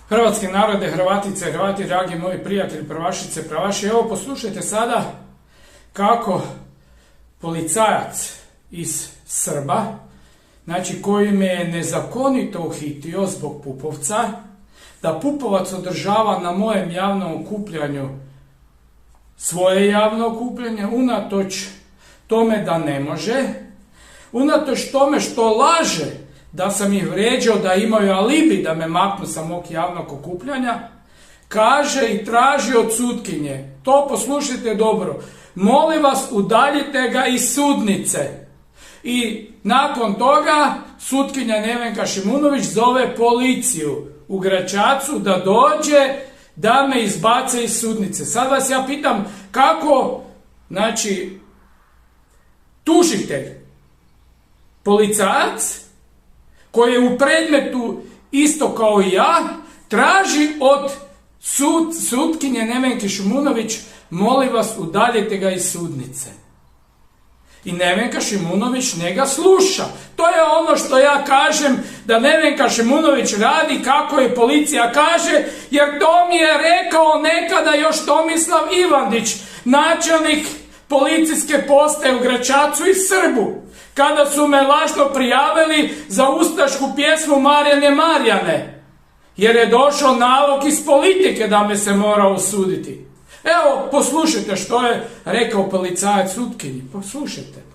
Hrvatski narode, Hrvatice, Hrvati, dragi moji prijatelji, prvašice, prvaši, evo poslušajte sada kako policajac iz Srba, znači koji me je nezakonito uhitio zbog Pupovca, da Pupovac održava na mojem javnom okupljanju svoje javno okupljanje, unatoč tome da ne može, unatoč tome što laže da sam ih vrijeđao, da imaju alibi da me maknu sa mog javnog okupljanja, kaže i traži od sutkinje, to poslušajte dobro, molim vas udaljite ga iz sudnice. I nakon toga sutkinja Nevenka Šimunović zove policiju u Gračacu da dođe da me izbace iz sudnice. Sad vas ja pitam kako, znači, tužitelj, policajac, koji je u predmetu isto kao i ja, traži od sutkinje Nevenke Šimunović, molim vas udaljite ga iz sudnice. I Nevenka Šimunović njega sluša. To je ono što ja kažem da Nevenka Šimunović radi kako je policija kaže, jer to mi je rekao nekada još Tomislav Ivandić, načelnik policijske postaje u Gračacu i Srbu, kada su me lažno prijavili za ustašku pjesmu Marjane Marjane, jer je došao nalog iz politike da me se mora osuditi. Evo, poslušajte što je rekao policajac sutkinji. Poslušajte.